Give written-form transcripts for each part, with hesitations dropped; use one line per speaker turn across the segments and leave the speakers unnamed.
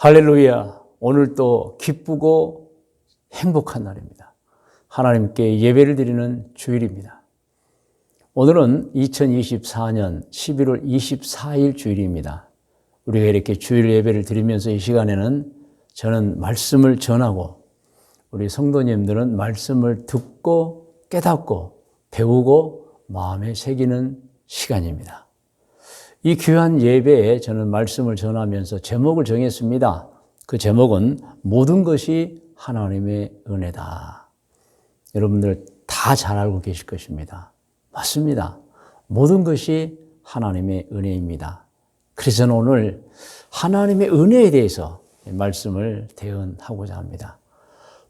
할렐루야. 오늘 또 기쁘고 행복한 날입니다. 하나님께 예배를 드리는 주일입니다. 오늘은 2024년 11월 24일 주일입니다. 우리가 이렇게 주일 예배를 드리면서 이 시간에는 저는 말씀을 전하고 우리 성도님들은 말씀을 듣고 깨닫고 배우고 마음에 새기는 시간입니다. 이 귀한 예배에 저는 말씀을 전하면서 제목을 정했습니다. 그 제목은 모든 것이 하나님의 은혜다. 여러분들 다 잘 알고 계실 것입니다. 맞습니다. 모든 것이 하나님의 은혜입니다. 그래서 저는 오늘 하나님의 은혜에 대해서 말씀을 대언하고자 합니다.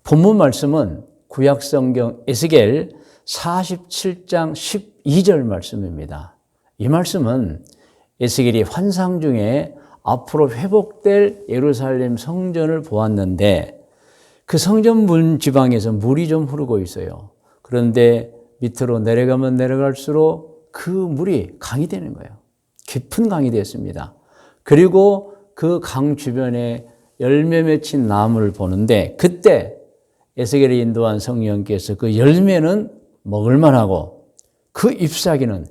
본문 말씀은 구약성경 에스겔 47장 12절 말씀입니다. 이 말씀은 에스겔이 환상 중에 앞으로 회복될 예루살렘 성전을 보았는데 그 성전 문 지방에서 물이 좀 흐르고 있어요. 그런데 밑으로 내려가면 내려갈수록 그 물이 강이 되는 거예요. 깊은 강이 됐습니다. 그리고 그 강 주변에 열매 맺힌 나무를 보는데 그때 에스겔이 인도한 성령께서 그 열매는 먹을 만하고 그 잎사귀는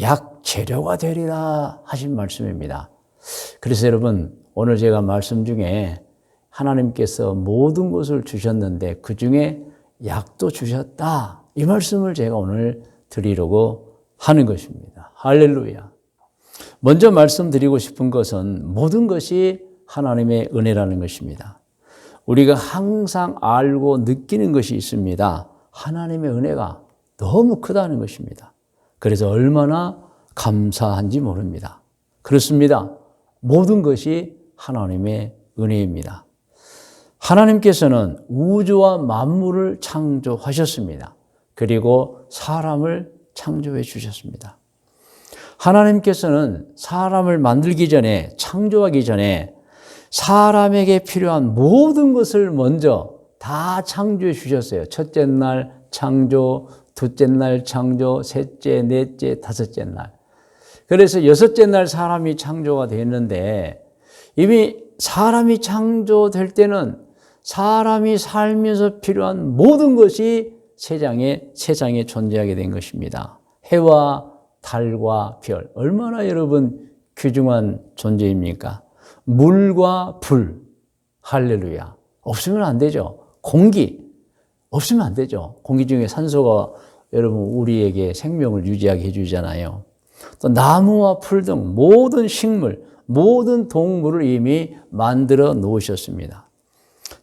약 재료가 되리라 하신 말씀입니다. 그래서 여러분 오늘 제가 말씀 중에 하나님께서 모든 것을 주셨는데 그 중에 약도 주셨다. 이 말씀을 제가 오늘 드리려고 하는 것입니다. 할렐루야. 먼저 말씀드리고 싶은 것은 모든 것이 하나님의 은혜라는 것입니다. 우리가 항상 알고 느끼는 것이 있습니다. 하나님의 은혜가 너무 크다는 것입니다. 그래서 얼마나 감사한지 모릅니다. 그렇습니다. 모든 것이 하나님의 은혜입니다. 하나님께서는 우주와 만물을 창조하셨습니다. 그리고 사람을 창조해 주셨습니다. 하나님께서는 사람을 만들기 전에, 창조하기 전에 사람에게 필요한 모든 것을 먼저 다 창조해 주셨어요. 첫째 날 창조, 둘째 날 창조, 셋째, 넷째, 다섯째 날. 그래서 여섯째 날 사람이 창조가 됐는데 이미 사람이 창조될 때는 사람이 살면서 필요한 모든 것이 세상에 존재하게 된 것입니다. 해와 달과 별, 얼마나 여러분 귀중한 존재입니까? 물과 불, 할렐루야. 없으면 안 되죠. 공기, 없으면 안 되죠. 공기 중에 산소가 여러분 우리에게 생명을 유지하게 해주잖아요. 또 나무와 풀 등 모든 식물, 모든 동물을 이미 만들어 놓으셨습니다.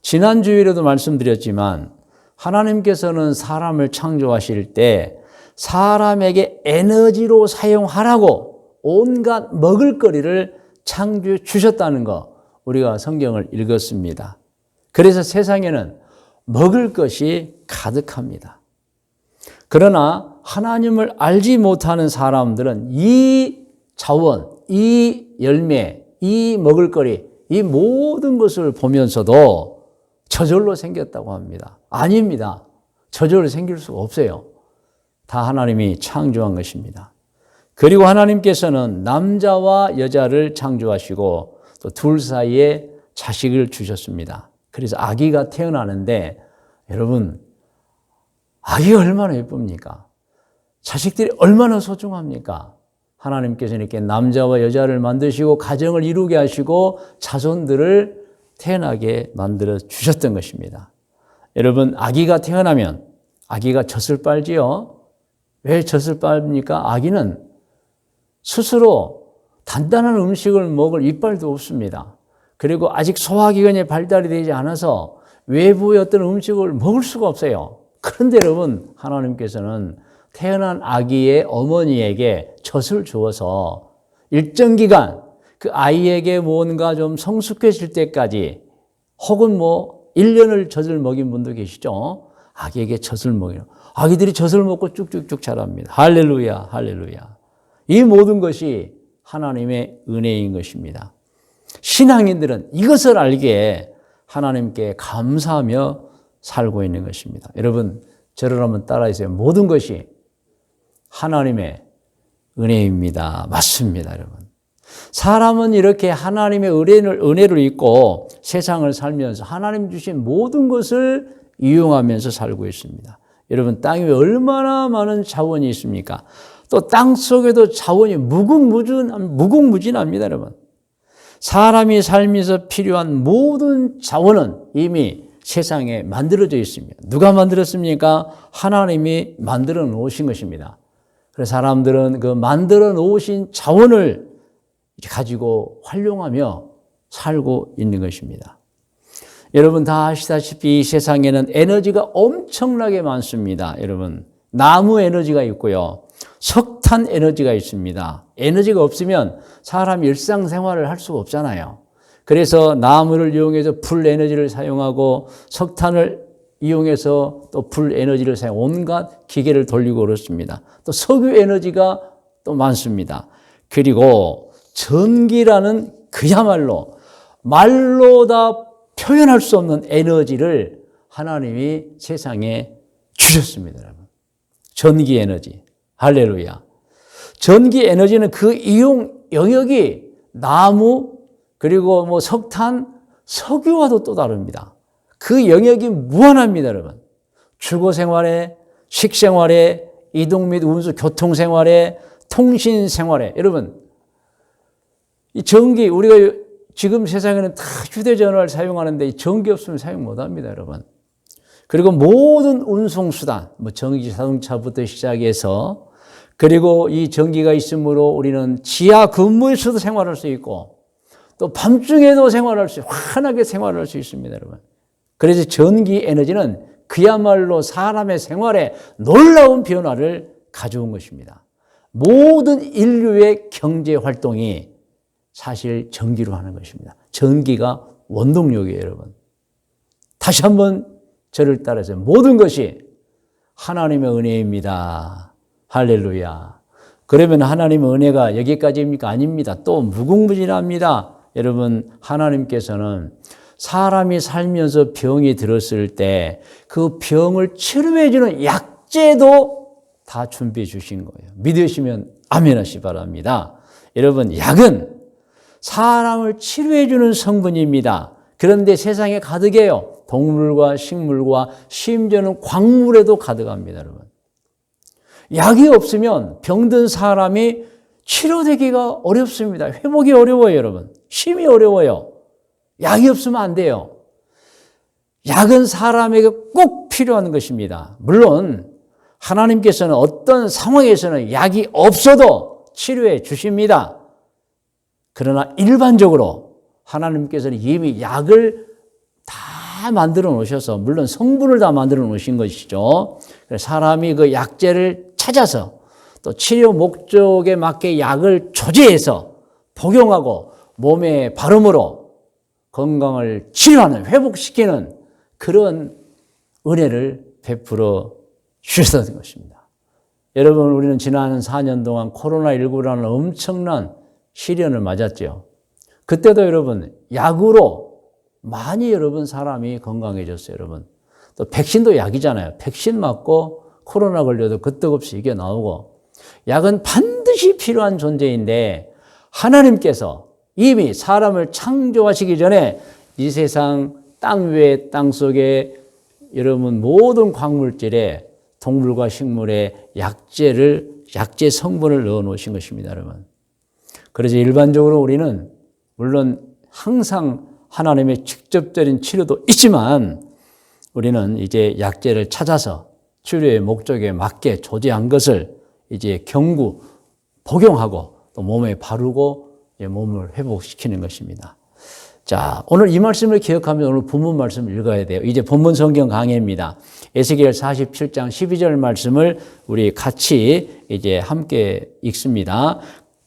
지난 주일에도 말씀드렸지만 하나님께서는 사람을 창조하실 때 사람에게 에너지로 사용하라고 온갖 먹을거리를 창조해 주셨다는 거 우리가 성경을 읽었습니다. 그래서 세상에는 먹을 것이 가득합니다. 그러나 하나님을 알지 못하는 사람들은 이 자원, 이 열매, 이 먹을거리, 이 모든 것을 보면서도 저절로 생겼다고 합니다. 아닙니다. 저절로 생길 수가 없어요. 다 하나님이 창조한 것입니다. 그리고 하나님께서는 남자와 여자를 창조하시고 또 둘 사이에 자식을 주셨습니다. 그래서 아기가 태어나는데 여러분 아기가 얼마나 예쁩니까? 자식들이 얼마나 소중합니까? 하나님께서 이렇게 남자와 여자를 만드시고 가정을 이루게 하시고 자손들을 태어나게 만들어 주셨던 것입니다. 여러분 아기가 태어나면 아기가 젖을 빨지요. 왜 젖을 빨입니까? 아기는 스스로 단단한 음식을 먹을 이빨도 없습니다. 그리고 아직 소화기관이 발달이 되지 않아서 외부의 어떤 음식을 먹을 수가 없어요. 그런데 여러분 하나님께서는 태어난 아기의 어머니에게 젖을 주어서 일정 기간 그 아이에게 뭔가 좀 성숙해질 때까지 혹은 1년을 젖을 먹인 분도 계시죠. 아기에게 젖을 먹이는 아기들이 젖을 먹고 쭉쭉쭉 자랍니다. 할렐루야, 할렐루야. 이 모든 것이 하나님의 은혜인 것입니다. 신앙인들은 이것을 알기에 하나님께 감사하며 살고 있는 것입니다. 여러분 저를 한번 따라하세요. 모든 것이 하나님의 은혜입니다. 맞습니다, 여러분. 사람은 이렇게 하나님의 은혜를 잊고 세상을 살면서 하나님 주신 모든 것을 이용하면서 살고 있습니다. 여러분, 땅 위에 얼마나 많은 자원이 있습니까? 또 땅 속에도 자원이 무궁무진합니다, 여러분. 사람이 살면서 필요한 모든 자원은 이미 세상에 만들어져 있습니다. 누가 만들었습니까? 하나님이 만들어 놓으신 것입니다. 그래서 사람들은 그 만들어 놓으신 자원을 가지고 활용하며 살고 있는 것입니다. 여러분 다 아시다시피 이 세상에는 에너지가 엄청나게 많습니다. 여러분, 나무 에너지가 있고요. 석탄 에너지가 있습니다. 에너지가 없으면 사람이 일상생활을 할 수가 없잖아요. 그래서 나무를 이용해서 불 에너지를 사용하고 석탄을 이용해서 또 불 에너지를 사용, 온갖 기계를 돌리고 그렇습니다. 또 석유 에너지가 또 많습니다. 그리고 전기라는 그야말로 말로 다 표현할 수 없는 에너지를 하나님이 세상에 주셨습니다, 여러분. 전기 에너지. 할렐루야. 전기 에너지는 그 이용 영역이 나무 그리고 뭐 석탄, 석유와도 또 다릅니다. 그 영역이 무한합니다, 여러분. 주거 생활에, 식생활에, 이동 및 운수, 교통 생활에, 통신 생활에. 여러분, 이 전기, 우리가 지금 세상에는 다 휴대전화를 사용하는데 이 전기 없으면 사용 못 합니다, 여러분. 그리고 모든 운송수단, 뭐 전기 자동차부터 시작해서 그리고 이 전기가 있으므로 우리는 지하 근무에서도 생활할 수 있고 또 밤중에도 생활할 수, 환하게 생활할 수 있습니다, 여러분. 그래서 전기 에너지는 그야말로 사람의 생활에 놀라운 변화를 가져온 것입니다. 모든 인류의 경제 활동이 사실 전기로 하는 것입니다. 전기가 원동력이에요, 여러분. 다시 한번 저를 따라서 모든 것이 하나님의 은혜입니다. 할렐루야. 그러면 하나님의 은혜가 여기까지입니까? 아닙니다. 또 무궁무진합니다. 여러분, 하나님께서는 사람이 살면서 병이 들었을 때 그 병을 치료해 주는 약재도 다 준비해 주신 거예요. 믿으시면 아멘 하시 바랍니다. 여러분, 약은 사람을 치료해 주는 성분입니다. 그런데 세상에 가득해요. 동물과 식물과 심지어는 광물에도 가득합니다, 여러분. 약이 없으면 병든 사람이 치료되기가 어렵습니다. 회복이 어려워요, 여러분. 심히 어려워요. 약이 없으면 안 돼요. 약은 사람에게 꼭 필요한 것입니다. 물론 하나님께서는 어떤 상황에서는 약이 없어도 치료해 주십니다. 그러나 일반적으로 하나님께서는 이미 약을 다 만들어 놓으셔서, 물론 성분을 다 만들어 놓으신 것이죠. 사람이 그 약재를 찾아서 또 치료 목적에 맞게 약을 조제해서 복용하고 몸에 바름으로 건강을 치료하는, 회복시키는 그런 은혜를 베풀어 주셨던 것입니다. 여러분, 우리는 지난 4년 동안 코로나19라는 엄청난 시련을 맞았죠. 그때도 여러분, 약으로 많이 여러분 사람이 건강해졌어요, 여러분. 또 백신도 약이잖아요. 백신 맞고 코로나 걸려도 끄떡없이 이겨나오고. 약은 반드시 필요한 존재인데 하나님께서 이미 사람을 창조하시기 전에 이 세상 땅 위에, 땅 속에 여러분 모든 광물질에 동물과 식물에 약재 성분을 넣어 놓으신 것입니다, 여러분. 그래서 일반적으로 우리는 물론 항상 하나님의 직접적인 치료도 있지만 우리는 이제 약재를 찾아서 치료의 목적에 맞게 조제한 것을 이제 경구, 복용하고 또 몸에 바르고 몸을 회복시키는 것입니다. 자, 오늘 이 말씀을 기억하면 오늘 본문 말씀을 읽어야 돼요. 이제 본문 성경 강해입니다. 에스겔 47장 12절 말씀을 우리 같이 이제 함께 읽습니다.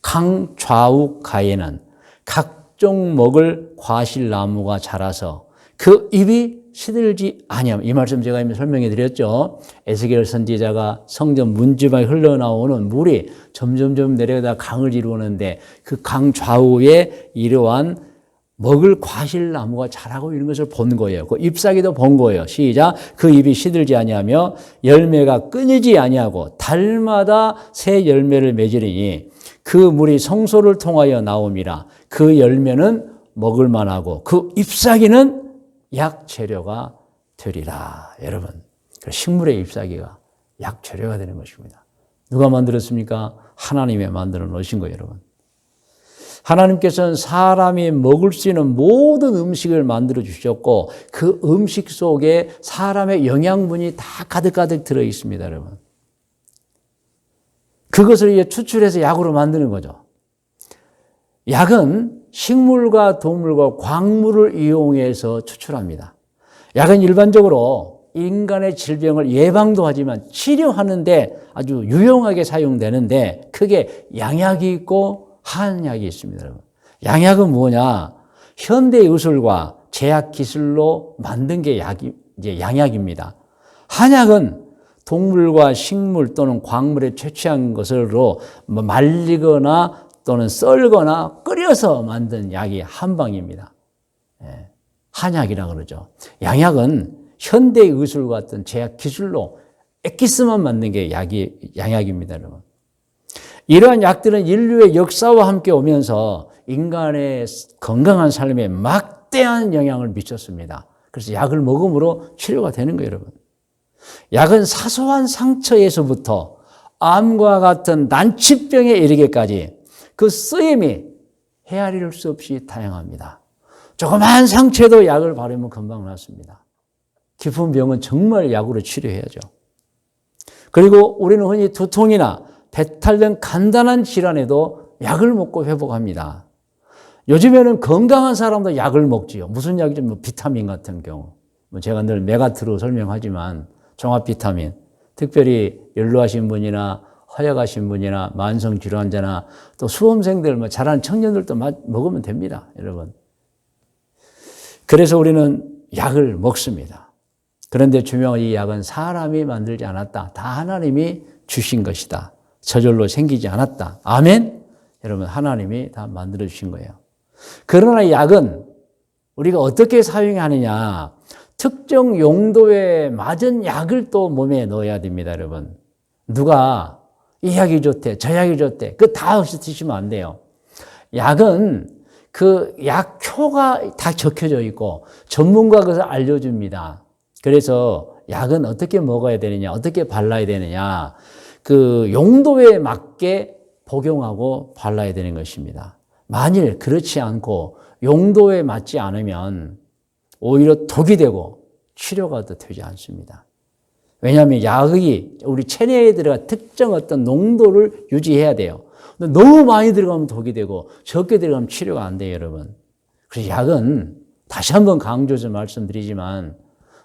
강 좌우 가에는 각종 먹을 과실나무가 자라서 그 잎이 시들지 아니함. 이 말씀 제가 이미 설명해 드렸죠. 에스겔 선지자가 성전 문지방에 흘러나오는 물이 점점점 내려가다 강을 이루는데 그 강 좌우에 이러한 먹을 과실나무가 자라고 있는 것을 본 거예요. 그 잎사귀도 본 거예요. 시작. 그 잎이 시들지 아니하며 열매가 끊이지 아니하고 달마다 새 열매를 맺으리니 그 물이 성소를 통하여 나옴이라. 그 열매는 먹을 만하고 그 잎사귀는 약 재료가 되리라. 여러분, 식물의 잎사귀가 약 재료가 되는 것입니다. 누가 만들었습니까? 하나님이 만들어 놓으신 거예요, 여러분. 하나님께서는 사람이 먹을 수 있는 모든 음식을 만들어 주셨고 그 음식 속에 사람의 영양분이 다 가득가득 들어 있습니다, 여러분. 그것을 이제 추출해서 약으로 만드는 거죠. 약은 식물과 동물과 광물을 이용해서 추출합니다. 약은 일반적으로 인간의 질병을 예방도 하지만 치료하는데 아주 유용하게 사용되는데 크게 양약이 있고 한약이 있습니다, 여러분. 양약은 뭐냐? 현대 의술과 제약 기술로 만든 게 이제 양약입니다. 한약은 동물과 식물 또는 광물에 채취한 것으로 말리거나 또는 썰거나 끓여서 만든 약이 한방입니다. 한약이라고 그러죠. 양약은 현대 의술 같은 제약 기술로 엑기스만 만든 게 양약입니다, 여러분. 이러한 약들은 인류의 역사와 함께 오면서 인간의 건강한 삶에 막대한 영향을 미쳤습니다. 그래서 약을 먹음으로 치료가 되는 거예요, 여러분. 약은 사소한 상처에서부터 암과 같은 난치병에 이르기까지 그 쓰임이 헤아릴 수 없이 다양합니다. 조그마한 상처에도 약을 바르면 금방 낫습니다. 깊은 병은 정말 약으로 치료해야죠. 그리고 우리는 흔히 두통이나 배탈 등 간단한 질환에도 약을 먹고 회복합니다. 요즘에는 건강한 사람도 약을 먹지요. 무슨 약이죠? 뭐 비타민 같은 경우. 제가 늘 메가트로 설명하지만 종합 비타민, 특별히 연로하신 분이나 허약하신 분이나 만성질환자나 또 수험생들, 자라는 청년들도 먹으면 됩니다, 여러분. 그래서 우리는 약을 먹습니다. 그런데 중요한 이 약은 사람이 만들지 않았다. 다 하나님이 주신 것이다. 저절로 생기지 않았다. 아멘? 여러분, 하나님이 다 만들어 주신 거예요. 그러나 약은 우리가 어떻게 사용하느냐, 특정 용도에 맞은 약을 또 몸에 넣어야 됩니다, 여러분. 누가 이 약이 좋대, 저 약이 좋대, 그거 다 없이 드시면 안 돼요. 약은 그 약효가 다 적혀져 있고 전문가가 그것을 알려줍니다. 그래서 약은 어떻게 먹어야 되느냐, 어떻게 발라야 되느냐, 그 용도에 맞게 복용하고 발라야 되는 것입니다. 만일 그렇지 않고 용도에 맞지 않으면 오히려 독이 되고 치료가 더 되지 않습니다. 왜냐하면 약이 우리 체내에 들어가 특정 어떤 농도를 유지해야 돼요. 근데 너무 많이 들어가면 독이 되고 적게 들어가면 치료가 안 돼요, 여러분. 그래서 약은 다시 한번 강조해서 말씀드리지만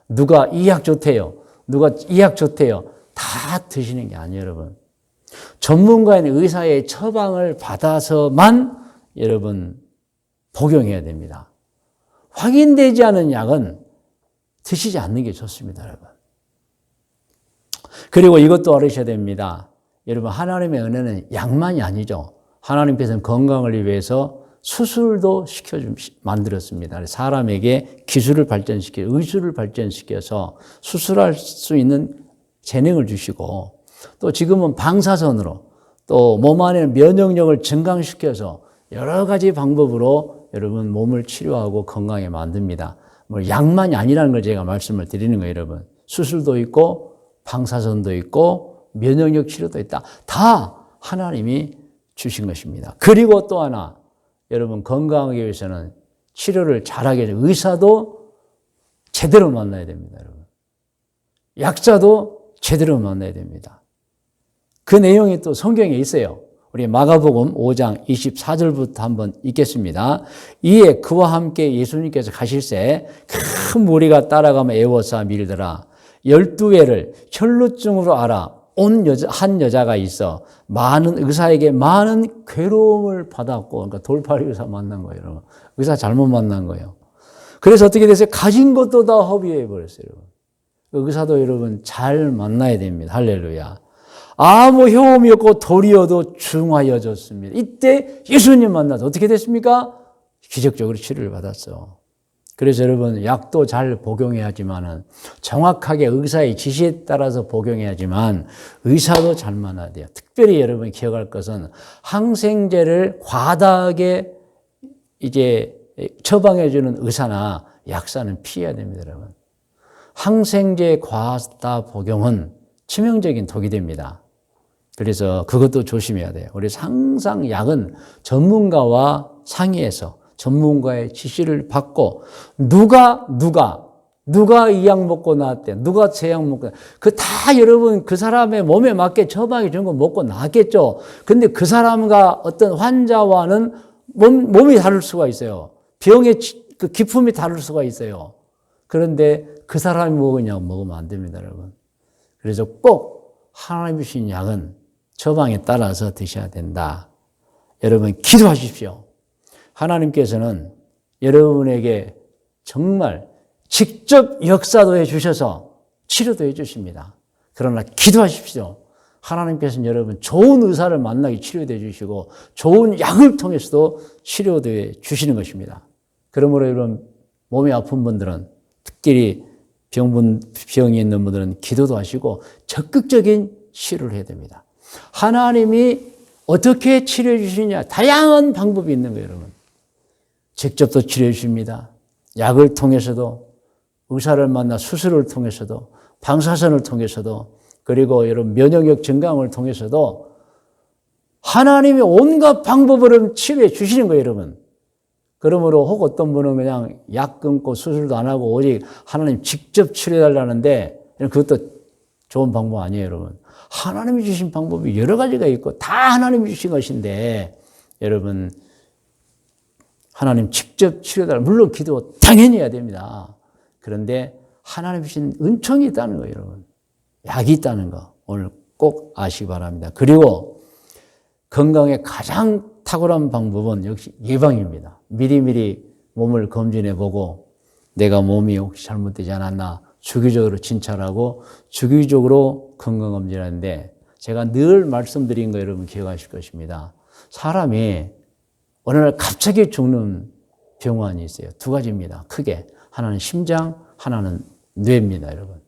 누가 이 약 좋대요, 누가 이 약 좋대요, 다 드시는 게 아니에요, 여러분. 전문가인 의사의 처방을 받아서만 여러분 복용해야 됩니다. 확인되지 않은 약은 드시지 않는 게 좋습니다, 여러분. 그리고 이것도 알으셔야 됩니다. 여러분, 하나님의 은혜는 약만이 아니죠. 하나님께서는 건강을 위해서 수술도 만들었습니다. 사람에게 기술을 의술을 발전시켜서 수술할 수 있는 재능을 주시고, 또 지금은 방사선으로 또 몸 안에 면역력을 증강시켜서 여러 가지 방법으로 여러분 몸을 치료하고 건강하게 만듭니다. 뭐 약만이 아니라는 걸 제가 말씀을 드리는 거예요, 여러분. 수술도 있고 방사선도 있고 면역력 치료도 있다. 다 하나님이 주신 것입니다. 그리고 또 하나, 여러분 건강하기 위해서는 치료를 잘하기 위해서 의사도 제대로 만나야 됩니다, 여러분. 약자도 제대로 만나야 됩니다. 그 내용이 또 성경에 있어요. 우리 마가복음 5장 24절부터 한번 읽겠습니다. 이에 그와 함께 예수님께서 가실새 큰 무리가 따라가며 애워싸 밀더라. 12회를 혈루증으로 앓아 온 한 여자가 있어 많은 의사에게 많은 괴로움을 받았고, 그러니까 돌팔이 의사 만난 거예요, 여러분. 의사 잘못 만난 거예요. 그래서 어떻게 됐어요? 가진 것도 다 허비해 버렸어요, 여러분. 의사도 여러분 잘 만나야 됩니다. 할렐루야. 아무 효험이 없고 도리어도 중하여졌습니다. 이때 예수님 만나서 어떻게 됐습니까? 기적적으로 치료를 받았어. 그래서 여러분 약도 잘 복용해야지만 정확하게 의사의 지시에 따라서 복용해야지만 의사도 잘 만나야 돼요. 특별히 여러분 기억할 것은 항생제를 과다하게 이제 처방해주는 의사나 약사는 피해야 됩니다, 여러분. 항생제 과다 복용은 치명적인 독이 됩니다. 그래서 그것도 조심해야 돼요. 우리 항상 약은 전문가와 상의해서 전문가의 지시를 받고 누가 이 약 먹고 나왔대, 누가 제 약 먹고 그 다 여러분 그 사람의 몸에 맞게 처방해 준 거 먹고 나왔겠죠. 근데 그 사람과 어떤 환자와는 몸이 다를 수가 있어요. 병의 그 기품이 다를 수가 있어요. 그런데 그 사람이 먹으면 안 됩니다, 여러분. 그래서 꼭 하나님이 주신 약은 처방에 따라서 드셔야 된다. 여러분 기도하십시오. 하나님께서는 여러분에게 정말 직접 역사도 해주셔서 치료도 해주십니다. 그러나 기도하십시오. 하나님께서는 여러분 좋은 의사를 만나게 치료도 해주시고 좋은 약을 통해서도 치료도 해주시는 것입니다. 그러므로 여러분 몸이 아픈 분들은 특히 병이 있는 분들은 기도도 하시고 적극적인 치료를 해야 됩니다. 하나님이 어떻게 치료해 주시냐? 다양한 방법이 있는 거예요, 여러분. 직접도 치료해 주십니다. 약을 통해서도, 의사를 만나 수술을 통해서도, 방사선을 통해서도, 그리고 여러분 면역력 증강을 통해서도 하나님이 온갖 방법으로 치료해 주시는 거예요, 여러분. 그러므로 혹 어떤 분은 그냥 약 끊고 수술도 안 하고 오직 하나님 직접 치료해 달라는데 그것도 좋은 방법 아니에요, 여러분. 하나님이 주신 방법이 여러 가지가 있고 다 하나님이 주신 것인데 여러분 하나님 직접 치료해달라. 물론 기도 당연히 해야 됩니다. 그런데 하나님 주신 은총이 있다는 거예요, 여러분. 약이 있다는 거 오늘 꼭 아시기 바랍니다. 그리고 건강의 가장 탁월한 방법은 역시 예방입니다. 미리미리 몸을 검진해보고 내가 몸이 혹시 잘못되지 않았나 주기적으로 진찰하고 주기적으로 건강검진하는데 제가 늘 말씀드린 거 여러분 기억하실 것입니다. 사람이 어느 날 갑자기 죽는 병환이 있어요. 두 가지입니다. 크게. 하나는 심장, 하나는 뇌입니다, 여러분.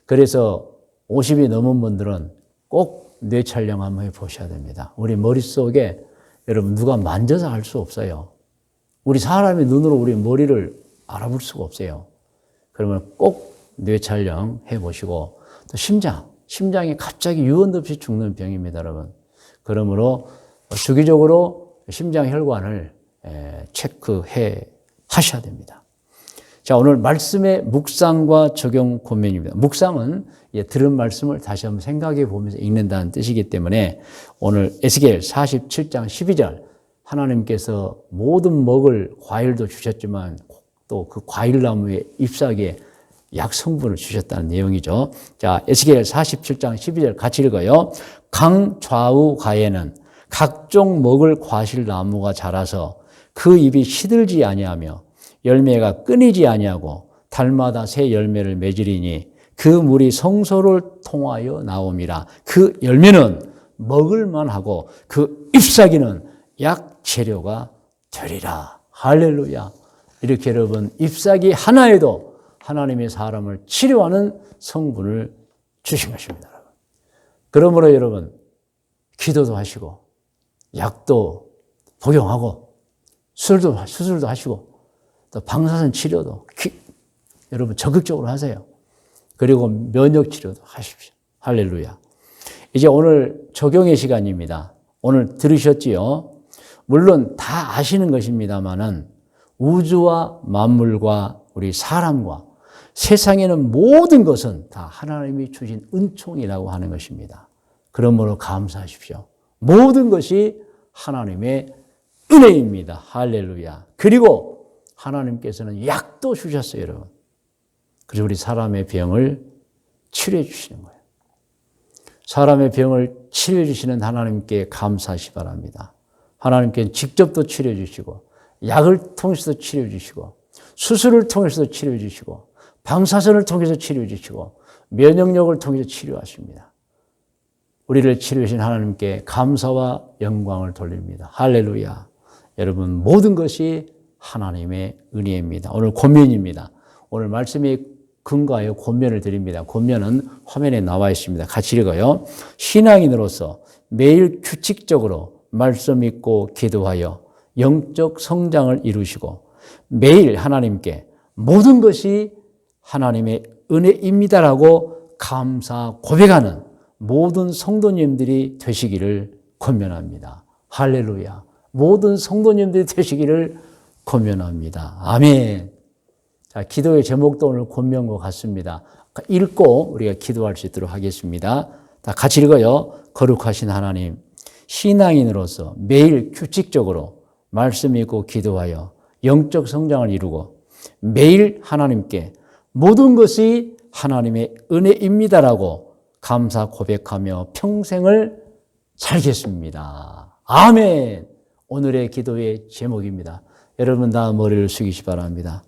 그래서 50이 넘은 분들은 꼭 뇌 촬영 한번 해보셔야 됩니다. 우리 머릿속에 여러분 누가 만져서 알 수 없어요. 우리 사람의 눈으로 우리 머리를 알아볼 수가 없어요. 그러면 꼭 뇌 촬영 해보시고 또 심장이 갑자기 유언 없이 죽는 병입니다, 여러분. 그러므로 주기적으로 심장 혈관을 체크해 하셔야 됩니다. 자, 오늘 말씀의 묵상과 적용 권면입니다. 묵상은 들은 말씀을 다시 한번 생각해 보면서 읽는다는 뜻이기 때문에 오늘 에스겔 47장 12절 하나님께서 모든 먹을 과일도 주셨지만 또 그 과일나무의 잎사귀에 약 성분을 주셨다는 내용이죠. 자, 에스겔 47장 12절 같이 읽어요. 강 좌우 가에는 각종 먹을 과실나무가 자라서 그 잎이 시들지 아니하며 열매가 끊이지 아니하고 달마다 새 열매를 맺으리니 그 물이 성소를 통하여 나옴이라. 그 열매는 먹을만 하고 그 잎사귀는 약 재료가 되리라. 할렐루야. 이렇게 여러분 잎사귀 하나에도 하나님의 사람을 치료하는 성분을 주신 것입니다. 그러므로 여러분 기도도 하시고 약도 복용하고 수술도 하시고 또 방사선 치료도 여러분 적극적으로 하세요. 그리고 면역 치료도 하십시오. 할렐루야. 이제 오늘 적용의 시간입니다. 오늘 들으셨지요? 물론 다 아시는 것입니다만은 우주와 만물과 우리 사람과 세상에는 모든 것은 다 하나님이 주신 은총이라고 하는 것입니다. 그러므로 감사하십시오. 모든 것이 하나님의 은혜입니다. 할렐루야. 그리고 하나님께서는 약도 주셨어요, 여러분. 그래서 우리 사람의 병을 치료해 주시는 거예요. 사람의 병을 치료해 주시는 하나님께 감사하시 바랍니다. 하나님께 직접도 치료해 주시고 약을 통해서도 치료해 주시고 수술을 통해서도 치료해 주시고 방사선을 통해서 치료해 주시고 면역력을 통해서 치료하십니다. 우리를 치료해 주신 하나님께 감사와 영광을 돌립니다. 할렐루야. 여러분 모든 것이 하나님의 은혜입니다. 오늘 권면입니다. 오늘 말씀에 근거하여 권면을 드립니다. 권면은 화면에 나와 있습니다. 같이 읽어요. 신앙인으로서 매일 규칙적으로 말씀 읽고 기도하여 영적 성장을 이루시고 매일 하나님께 모든 것이 하나님의 은혜입니다라고 감사 고백하는 모든 성도님들이 되시기를 권면합니다. 할렐루야. 모든 성도님들이 되시기를 권면합니다. 아멘. 자, 기도의 제목도 오늘 권면과 같습니다. 읽고 우리가 기도할 수 있도록 하겠습니다. 자, 같이 읽어요. 거룩하신 하나님, 신앙인으로서 매일 규칙적으로 말씀 읽고 기도하여 영적 성장을 이루고 매일 하나님께 모든 것이 하나님의 은혜입니다라고 감사 고백하며 평생을 살겠습니다. 아멘. 오늘의 기도의 제목입니다. 여러분 다 머리를 숙이시 바랍니다.